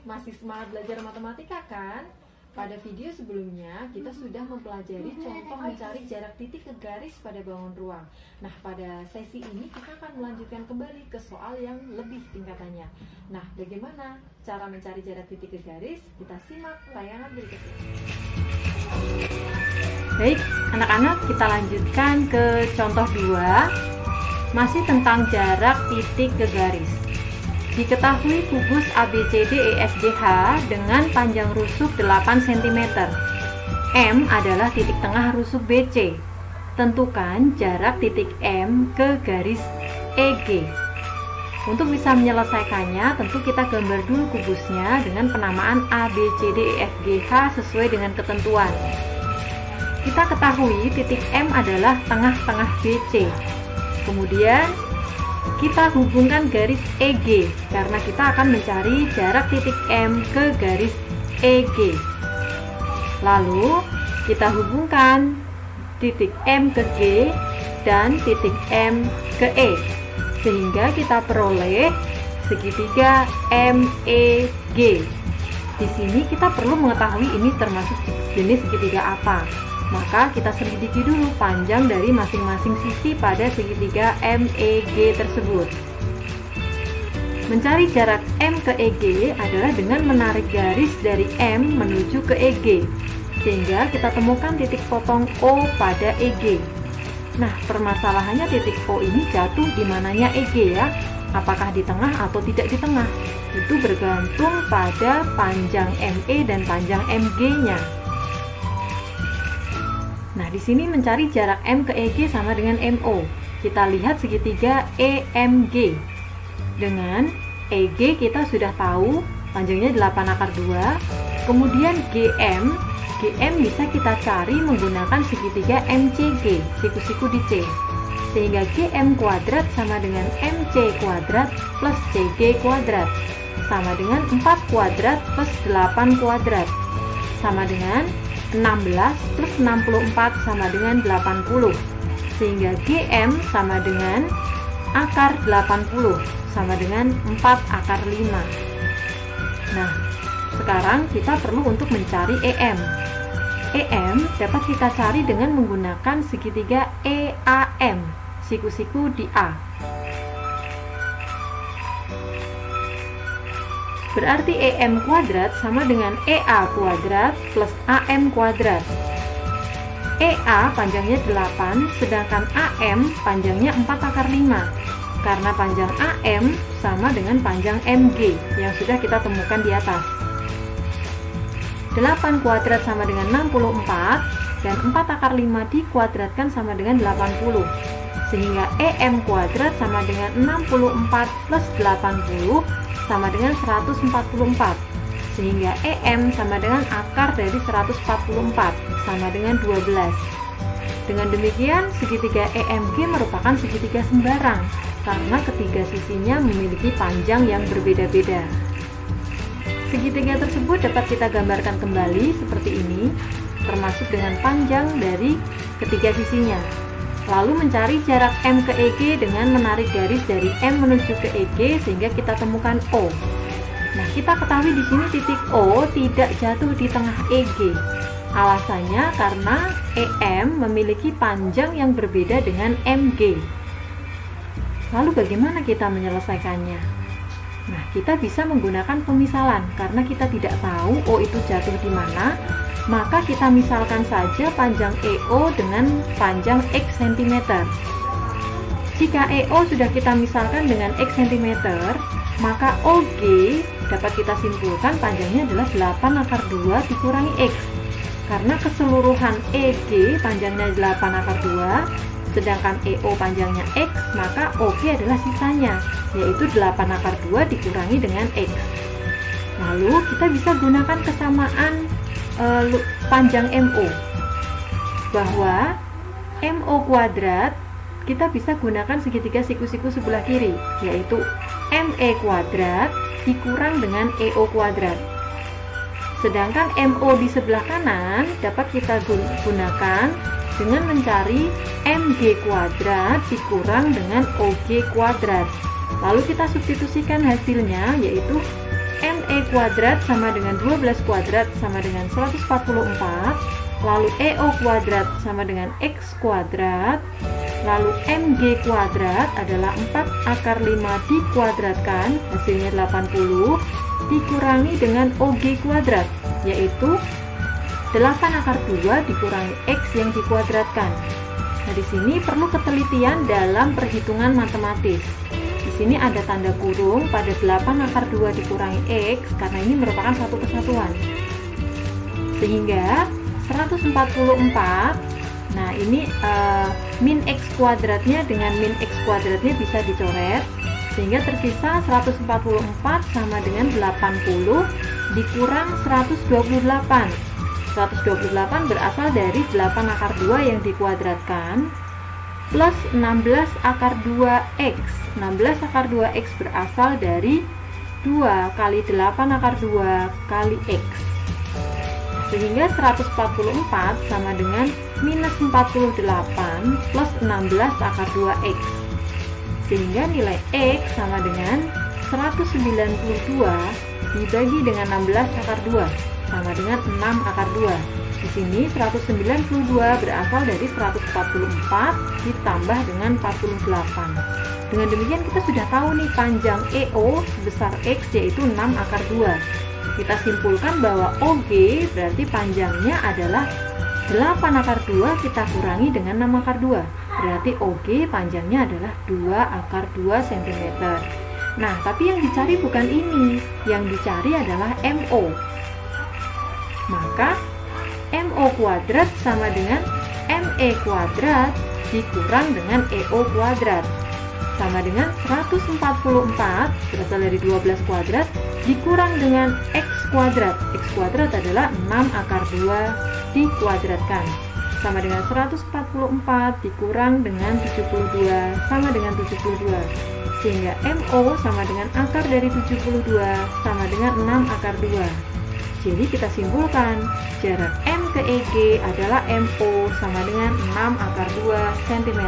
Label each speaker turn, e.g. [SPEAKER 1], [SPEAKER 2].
[SPEAKER 1] Masih semangat belajar matematika kan? Pada video sebelumnya kita sudah mempelajari contoh mencari jarak titik ke garis pada bangun ruang. Nah, pada sesi ini kita akan melanjutkan kembali ke soal yang lebih tingkatannya. Nah, bagaimana cara mencari jarak titik ke garis? Kita simak tayangan berikut ini.
[SPEAKER 2] Baik, anak-anak, kita lanjutkan ke contoh 2. Masih tentang jarak titik ke garis. Diketahui kubus ABCDEFGH dengan panjang rusuk 8 cm. M adalah titik tengah rusuk BC. Tentukan jarak titik M ke garis EG. Untuk bisa menyelesaikannya, tentu kita gambar dulu kubusnya dengan penamaan ABCDEFGH sesuai dengan ketentuan. Kita ketahui titik M adalah tengah-tengah BC. Kemudian kita hubungkan garis EG karena kita akan mencari jarak titik M ke garis EG. Lalu kita hubungkan titik M ke G dan titik M ke E sehingga kita peroleh segitiga MEG. Di sini kita perlu mengetahui ini termasuk jenis segitiga apa. Maka kita selidiki dulu panjang dari masing-masing sisi pada segitiga MEG tersebut. Mencari jarak M ke EG adalah dengan menarik garis dari M menuju ke EG, sehingga kita temukan titik potong O pada EG. Nah, permasalahannya titik O ini jatuh di mananya EG ya? Apakah di tengah atau tidak di tengah? Itu bergantung pada panjang ME dan panjang MG-nya. Nah, di sini mencari jarak M ke EG sama dengan MO. Kita lihat segitiga EMG. Dengan EG kita sudah tahu panjangnya 8/2. Kemudian GM bisa kita cari menggunakan segitiga MCG, siku-siku di C. Sehingga GM kuadrat sama dengan MC kuadrat plus CG kuadrat. Sama dengan 4 kuadrat plus 8 kuadrat. Sama dengan 16 plus 64 sama dengan 80, sehingga GM sama dengan akar 80 sama dengan 4/5. Nah, sekarang kita perlu untuk mencari EM. EM dapat kita cari dengan menggunakan segitiga EAM, siku-siku di A. Berarti EM kuadrat sama dengan EA kuadrat plus AM kuadrat. EA panjangnya 8, sedangkan AM panjangnya 4/5. Karena panjang AM sama dengan panjang MG yang sudah kita temukan di atas. 8 kuadrat sama dengan 64, dan 4/5 dikuadratkan sama dengan 80. Sehingga EM kuadrat sama dengan 64 plus 80 sama dengan 144, sehingga EM sama dengan akar dari 144 sama dengan 12. Dengan demikian, segitiga EMG merupakan segitiga sembarang karena ketiga sisinya memiliki panjang yang berbeda-beda. Segitiga tersebut dapat kita gambarkan kembali seperti ini, termasuk dengan panjang dari ketiga sisinya. Lalu mencari jarak M ke EG dengan menarik garis dari M menuju ke EG sehingga kita temukan O. Nah, kita ketahui di sini titik O tidak jatuh di tengah EG. Alasannya karena EM memiliki panjang yang berbeda dengan MG. Lalu bagaimana kita menyelesaikannya? Nah, kita bisa menggunakan pemisalan karena kita tidak tahu O itu jatuh di mana. Maka kita misalkan saja panjang EO dengan panjang X cm. Jika EO sudah kita misalkan dengan X cm, maka OG dapat kita simpulkan panjangnya adalah 8/2 dikurangi X. Karena keseluruhan EG panjangnya 8/2, sedangkan EO panjangnya X, maka OG adalah sisanya, yaitu 8/2 dikurangi dengan X. Lalu kita bisa gunakan kesamaan panjang MO, bahwa MO kuadrat kita bisa gunakan segitiga siku-siku sebelah kiri, yaitu ME kuadrat dikurang dengan EO kuadrat. Sedangkan MO di sebelah kanan dapat kita gunakan dengan mencari MG kuadrat dikurang dengan OG kuadrat. Lalu kita substitusikan hasilnya, yaitu ME kuadrat sama dengan 12 kuadrat sama dengan 144, lalu EO kuadrat sama dengan X kuadrat, lalu MG kuadrat adalah 4 akar 5 dikuadratkan, hasilnya 80, dikurangi dengan OG kuadrat, yaitu 8 akar 2 dikurangi X yang dikuadratkan. Nah, di sini perlu ketelitian dalam perhitungan matematis. Di sini ada tanda kurung pada 8 akar 2 dikurangi X karena ini merupakan satu kesatuan. Sehingga 144, nah ini min X kuadratnya dengan min X kuadratnya bisa dicoret, sehingga tersisa 144 sama dengan 80 dikurang 128. 128 berasal dari 8 akar 2 yang dikuadratkan plus 16 akar 2X. 16 akar 2X berasal dari 2 kali 8 akar 2 kali X, sehingga 144 sama dengan minus 48 plus 16 akar 2X, sehingga nilai X sama dengan 192 dibagi dengan 16 akar 2 sama dengan 6 akar 2. Di sini 192 berasal dari 144 ditambah dengan 48. Dengan demikian kita sudah tahu nih panjang EO sebesar X yaitu 6 akar 2. Kita simpulkan bahwa OG berarti panjangnya adalah 8 akar 2 kita kurangi dengan 6 akar 2. Berarti OG panjangnya adalah 2 akar 2 cm. Nah, tapi yang dicari bukan ini. Yang dicari adalah MO. Maka MO kuadrat sama dengan ME kuadrat dikurang dengan EO kuadrat sama dengan 144 berasal dari 12 kuadrat dikurang dengan X kuadrat. X kuadrat adalah 6 akar 2 dikuadratkan sama dengan 144 dikurang dengan 72 sama dengan 72, sehingga MO sama dengan akar dari 72 sama dengan 6 akar 2. Jadi kita simpulkan jarak M ke EG adalah MO sama dengan 6 akar 2 cm.